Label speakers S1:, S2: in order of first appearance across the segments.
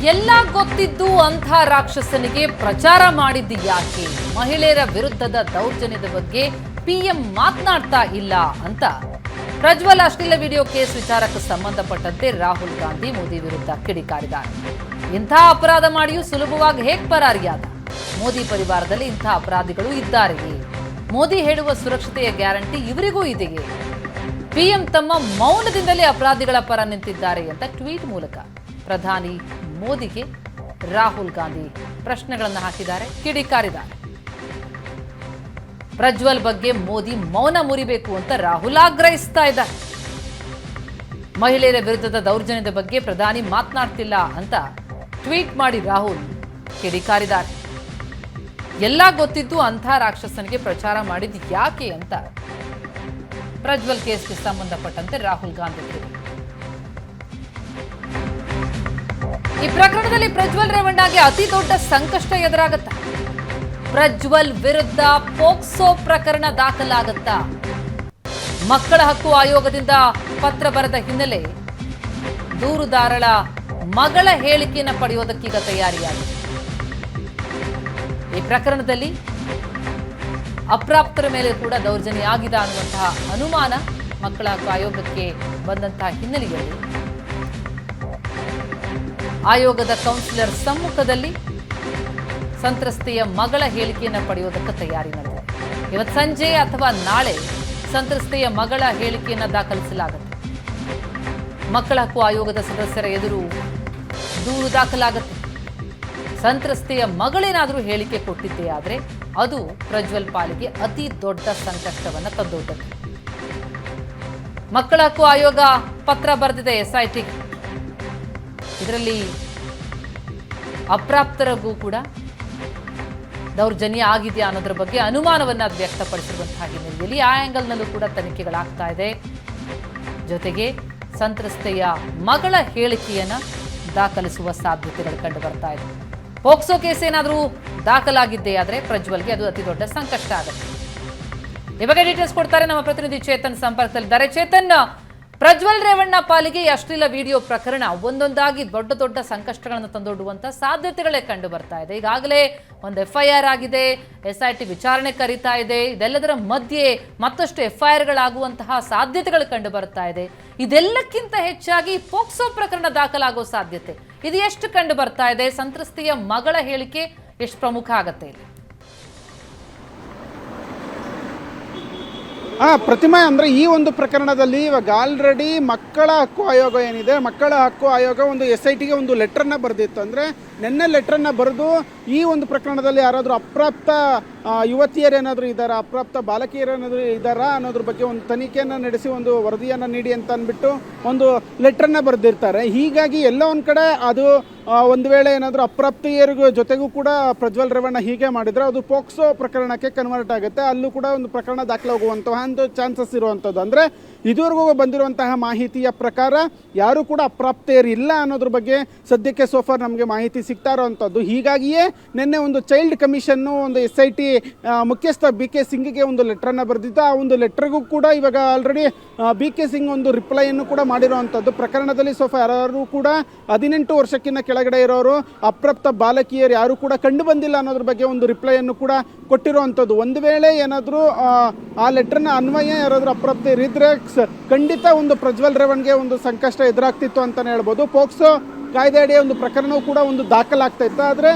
S1: ಎಲ್ಲ ಗೊತ್ತಿದ್ದು ಅಂಥ ರಾಕ್ಷಸನಿಗೆ ಪ್ರಚಾರ ಮಾಡಿದ್ದು ಯಾಕೆ? ಮಹಿಳೆಯರ ವಿರುದ್ಧದ ದೌರ್ಜನ್ಯದ ಬಗ್ಗೆ ಪಿಎಂ ಮಾತನಾಡ್ತಾ ಇಲ್ಲ ಅಂತ ಪ್ರಜ್ವಲ್ ಅಶ್ಲೀಲ ವಿಡಿಯೋ ಕೇಸ್ ವಿಚಾರಕ್ಕೆ ಸಂಬಂಧಪಟ್ಟಂತೆ ರಾಹುಲ್ ಗಾಂಧಿ ಮೋದಿ ವಿರುದ್ಧ ಕಿಡಿಕಾರಿದ್ದಾರೆ. ಇಂಥ ಅಪರಾಧ ಮಾಡಿಯೂ ಸುಲಭವಾಗಿ ಹೇಗೆ ಪರಾರಿಯಾದ? ಮೋದಿ ಪರಿವಾರದಲ್ಲಿ ಇಂಥ ಅಪರಾಧಿಗಳು ಇದ್ದಾರೆಯೇ? ಮೋದಿ ಹೇಳುವ ಸುರಕ್ಷತೆಯ ಗ್ಯಾರಂಟಿ ಇವರಿಗೂ ಇದೆಯೇ? ಪಿಎಂ ತಮ್ಮ ಮೌನದಿಂದಲೇ ಅಪರಾಧಿಗಳ ಪರ ನಿಂತಿದ್ದಾರೆ ಅಂತ ಟ್ವೀಟ್ ಮೂಲಕ ಪ್ರಧಾನಿ ಮೋದಿಗೆ ರಾಹುಲ್ ಗಾಂಧಿ ಪ್ರಶ್ನೆಗಳನ್ನು ಹಾಕಿದ್ದಾರೆ, ಕಿಡಿಕಾರಿದ್ದಾರೆ. ಪ್ರಜ್ವಲ್ ಬಗ್ಗೆ ಮೋದಿ ಮೌನ ಮುರಿಬೇಕು ಅಂತ ರಾಹುಲ್ ಆಗ್ರಹಿಸ್ತಾ ಇದ್ದಾರೆ. ಮಹಿಳೆಯರ ವಿರುದ್ಧದ ದೌರ್ಜನ್ಯದ ಬಗ್ಗೆ ಪ್ರಧಾನಿ ಮಾತನಾಡ್ತಿಲ್ಲ ಅಂತ ಟ್ವೀಟ್ ಮಾಡಿ ರಾಹುಲ್ ಕಿಡಿಕಾರಿದ್ದಾರೆ. ಎಲ್ಲ ಗೊತ್ತಿದ್ದು ಅಂಥ ರಾಕ್ಷಸನಿಗೆ ಪ್ರಚಾರ ಮಾಡಿದ್ದು ಯಾಕೆ ಅಂತ ಪ್ರಜ್ವಲ್ ಕೇಸ್ಗೆ ಸಂಬಂಧಪಟ್ಟಂತೆ ರಾಹುಲ್ ಗಾಂಧಿ ಈ ಪ್ರಕರಣದಲ್ಲಿ ಪ್ರಜ್ವಲ್ ರೇವಣ್ಣಗೆ ಅತಿ ದೊಡ್ಡ ಸಂಕಷ್ಟ ಎದುರಾಗುತ್ತಾ? ಪ್ರಜ್ವಲ್ ವಿರುದ್ಧ ಪೋಕ್ಸೋ ಪ್ರಕರಣ ದಾಖಲಾಗುತ್ತಾ? ಮಕ್ಕಳ ಹಕ್ಕು ಆಯೋಗದಿಂದ ಪತ್ರ ಬರೆದ ಹಿನ್ನೆಲೆ ದೂರುದಾರಳ ಮಗಳ ಹೇಳಿಕೆಯನ್ನು ಪಡೆಯೋದಕ್ಕೀಗ ತಯಾರಿಯಾಗಿದೆ. ಈ ಪ್ರಕರಣದಲ್ಲಿ ಅಪ್ರಾಪ್ತರ ಮೇಲೆ ಕೂಡ ದೌರ್ಜನ್ಯ ಆಗಿದೆ ಅನ್ನುವಂತಹ ಅನುಮಾನ ಮಕ್ಕಳ ಹಕ್ಕು ಆಯೋಗಕ್ಕೆ ಬಂದಂತಹ ಹಿನ್ನೆಲೆಯಲ್ಲಿ ಆಯೋಗದ ಕೌನ್ಸಿಲರ್ ಸಮ್ಮುಖದಲ್ಲಿ ಸಂತ್ರಸ್ತೆಯ ಮಗಳ ಹೇಳಿಕೆಯನ್ನು ಪಡೆಯುವುದಕ್ಕೆ ತಯಾರಿ ನಡೆದಿದೆ. ಇವತ್ತು ಸಂಜೆ ಅಥವಾ ನಾಳೆ ಸಂತ್ರಸ್ತೆಯ ಮಗಳ ಹೇಳಿಕೆಯನ್ನು ದಾಖಲಿಸಲಾಗುತ್ತೆ. ಮಕ್ಕಳ ಹಕ್ಕು ಆಯೋಗದ ಸದಸ್ಯರ ಎದುರು ದೂರು ದಾಖಲಾಗುತ್ತೆ. ಸಂತ್ರಸ್ತೆಯ ಮಗಳೇನಾದರೂ ಹೇಳಿಕೆ ಕೊಟ್ಟಿದ್ದೇ ಆದರೆ ಅದು ಪ್ರಜ್ವಲ್ ಪಾಲಿಗೆ ಅತಿ ದೊಡ್ಡ ಸಂಕಷ್ಟವನ್ನು ತಂದೊಡ್ಡುತ್ತೆ. ಮಕ್ಕಳ ಹಕ್ಕು ಆಯೋಗ ಪತ್ರ ಬರೆದಿದೆ SIT. ಇದರಲ್ಲಿ ಅಪ್ರಾಪ್ತರಿಗೂ ಕೂಡ ದೌರ್ಜನ್ಯ ಆಗಿದೆಯಾ ಅನ್ನೋದ್ರ ಬಗ್ಗೆ ಅನುಮಾನವನ್ನು ಅದು ವ್ಯಕ್ತಪಡಿಸಿರುವಂತಹ ಹಿನ್ನೆಲೆಯಲ್ಲಿ ಆ ಆಂಗಲ್ನಲ್ಲೂ ಕೂಡ ತನಿಖೆಗಳಾಗ್ತಾ ಇದೆ. ಜೊತೆಗೆ ಸಂತ್ರಸ್ತೆಯ ಮಗಳ ಹೇಳಿಕೆಯನ್ನು ದಾಖಲಿಸುವ ಸಾಧ್ಯತೆಗಳು ಕಂಡು ಬರ್ತಾ ಇದೆ. ಪೋಕ್ಸೋ ಕೇಸ್ ಏನಾದರೂ ದಾಖಲಾಗಿದ್ದೇ ಆದರೆ ಪ್ರಜ್ವಲ್ಗೆ ಅದು ಅತಿ ದೊಡ್ಡ ಸಂಕಷ್ಟ ಆಗುತ್ತೆ. ಈ ಬಗ್ಗೆ ಡೀಟೇಲ್ಸ್ ಕೊಡ್ತಾರೆ ನಮ್ಮ ಪ್ರತಿನಿಧಿ ಚೇತನ್ ಸಂಪರ್ಕದಲ್ಲಿದ್ದಾರೆ. ಚೇತನ್, ಪ್ರಜ್ವಲ್ ರೇವಣ್ಣ ಪಾಲಿಗೆ ಅಶ್ಲೀಲ ವಿಡಿಯೋ ಪ್ರಕರಣ ಒಂದೊಂದಾಗಿ ದೊಡ್ಡ ದೊಡ್ಡ ಸಂಕಷ್ಟಗಳನ್ನು ತಂದೊಡ್ಡುವಂತ ಸಾಧ್ಯತೆಗಳೇ ಕಂಡು ಬರ್ತಾ ಇದೆ. ಈಗಾಗಲೇ ಒಂದು FIR ಆಗಿದೆ, SIT ವಿಚಾರಣೆ ಕರೀತಾ ಇದೆ. ಇದೆಲ್ಲದರ ಮಧ್ಯೆ ಮತ್ತಷ್ಟು FIRಗಳಾಗುವಂತಹ ಸಾಧ್ಯತೆಗಳು ಕಂಡು ಬರ್ತಾ ಇದೆ. ಇದೆಲ್ಲಕ್ಕಿಂತ ಹೆಚ್ಚಾಗಿ ಪೋಕ್ಸೋ ಪ್ರಕರಣ ದಾಖಲಾಗೋ ಸಾಧ್ಯತೆ ಇದು ಎಷ್ಟು ಕಂಡು ಬರ್ತಾ ಇದೆ? ಸಂತ್ರಸ್ತೆಯ ಮಗಳ ಹೇಳಿಕೆ ಎಷ್ಟು ಪ್ರಮುಖ ಆಗತ್ತೆ ಇಲ್ಲಿ?
S2: ಪ್ರತಿಮಾ, ಅಂದರೆ ಈ ಒಂದು ಪ್ರಕರಣದಲ್ಲಿ ಇವಾಗ ಆಲ್ರೆಡಿ ಮಕ್ಕಳ ಹಕ್ಕು ಆಯೋಗ ಏನಿದೆ, ಮಕ್ಕಳ ಹಕ್ಕು ಆಯೋಗ ಒಂದು SITಗೆ ಒಂದು ಲೆಟ್ರನ್ನ ಬರೆದಿತ್ತು. ಅಂದರೆ ನಿನ್ನೆ ಲೆಟ್ರನ್ನ ಬರೆದು ಈ ಒಂದು ಪ್ರಕರಣದಲ್ಲಿ ಯಾರಾದರೂ ಅಪ್ರಾಪ್ತ ಯುವತಿಯರೇನಾದರೂ ಇದ್ದಾರಾ, ಅಪ್ರಾಪ್ತ ಬಾಲಕಿಯರೇನಾದರೂ ಇದ್ದಾರಾ ಅನ್ನೋದ್ರ ಬಗ್ಗೆ ಒಂದು ತನಿಖೆಯನ್ನು ನಡೆಸಿ ಒಂದು ವರದಿಯನ್ನು ನೀಡಿ ಅಂತ ಅಂದ್ಬಿಟ್ಟು ಒಂದು ಲೆಟ್ರನ್ನ ಬರೆದಿರ್ತಾರೆ. ಹೀಗಾಗಿ ಎಲ್ಲ ಒಂದು ಕಡೆ ಅದು ಒಂದು ವೇಳೆ ಏನಾದರೂ ಅಪ್ರಾಪ್ತಿಯರಿಗೂ ಜೊತೆಗೂ ಕೂಡ ಪ್ರಜ್ವಲ್ ರೇವಣ್ಣ ಹೀಗೆ ಮಾಡಿದರೆ ಅದು ಪೋಕ್ಸೋ ಪ್ರಕರಣಕ್ಕೆ ಕನ್ವರ್ಟ್ ಆಗುತ್ತೆ. ಅಲ್ಲೂ ಕೂಡ ಒಂದು ಪ್ರಕರಣ ದಾಖಲಾಗುವಂತಹ ಒಂದು ಚಾನ್ಸಸ್ ಇರುವಂಥದ್ದು. ಅಂದರೆ ಇದುವರೆಗೂ ಬಂದಿರುವಂತಹ ಮಾಹಿತಿಯ ಪ್ರಕಾರ ಯಾರೂ ಕೂಡ ಅಪ್ರಾಪ್ತೆಯರು ಇಲ್ಲ ಅನ್ನೋದ್ರ ಬಗ್ಗೆ ಸದ್ಯಕ್ಕೆ ಸೋಫಾರ್ ನಮಗೆ ಮಾಹಿತಿ ಸಿಗ್ತಾ ಇರೋವಂಥದ್ದು. ಹೀಗಾಗಿಯೇ ನಿನ್ನೆ ಒಂದು ಚೈಲ್ಡ್ ಕಮಿಷನ್ನು ಒಂದು SIT ಮುಖ್ಯಸ್ಥ BK ಸಿಂಗ್ಗೆ ಒಂದು ಲೆಟ್ರನ್ನು ಬರೆದಿದ್ದು. ಆ ಒಂದು ಲೆಟ್ರಿಗೂ ಕೂಡ ಇವಾಗ ಆಲ್ರೆಡಿ BK ಸಿಂಗ್ ಒಂದು ರಿಪ್ಲೈಯನ್ನು ಕೂಡ ಮಾಡಿರುವಂಥದ್ದು. ಪ್ರಕರಣದಲ್ಲಿ ಸೋಫಾರ್ ಯಾರು ಕೂಡ 18 ವರ್ಷಕ್ಕಿಂತ ಕೆಳಗಡೆ ಇರೋರು ಅಪ್ರಾಪ್ತ ಬಾಲಕಿಯರು ಯಾರು ಕೂಡ ಕಂಡು ಬಂದಿಲ್ಲ ಅನ್ನೋದ್ರ ಬಗ್ಗೆ ಒಂದು ರಿಪ್ಲೈಯನ್ನು ಕೂಡ ಕೊಟ್ಟಿರುವಂಥದ್ದು. ಒಂದು ವೇಳೆ ಏನಾದರೂ ಆ ಲೆಟ್ರನ್ನ ಅನ್ವಯ ಯಾರಾದರೂ ಅಪ್ರಾಪ್ತರು ಇದ್ದರೆ ಖಂಡಿತ ಒಂದು ಪ್ರಜ್ವಲ್ ರೇವಣ್ಗೆ ಒಂದು ಸಂಕಷ್ಟ ಎದುರಾಗ್ತಿತ್ತು ಅಂತಲೇ ಹೇಳ್ಬೋದು. ಪೋಕ್ಸೋ ಕಾಯ್ದೆ ಅಡಿಯ ಒಂದು ಪ್ರಕರಣವೂ ಕೂಡ ಒಂದು ದಾಖಲಾಗ್ತಾ ಇತ್ತು. ಆದರೆ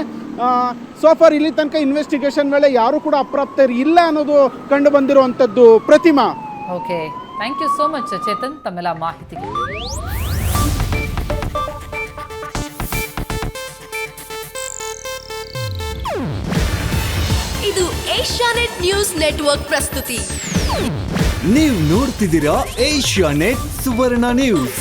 S2: ಸೋಫಾರ್ ಇಲ್ಲಿ ತನಕ ಇನ್ವೆಸ್ಟಿಗೇಷನ್ ವೇಳೆ ಯಾರು ಕೂಡ ಅಪ್ರಾಪ್ತರು ಇಲ್ಲ ಅನ್ನೋದು ಕಂಡು ಬಂದಿರುವಂಥದ್ದು. Pratima,
S1: okay, thank you so much Chetan ತಮ್ಮೆಲ್ಲ ಮಾಹಿತಿಗೆ.
S3: ಇದು ಏಷ್ಯಾನೆಟ್ ನ್ಯೂಸ್ ನೆಟ್ವರ್ಕ್ ಪ್ರಸ್ತುತಿ.
S4: ನೀವು ನೋಡ್ತಿದ್ದೀರಾ ಏಷ್ಯಾನೆಟ್ ಸುವರ್ಣ ನ್ಯೂಸ್.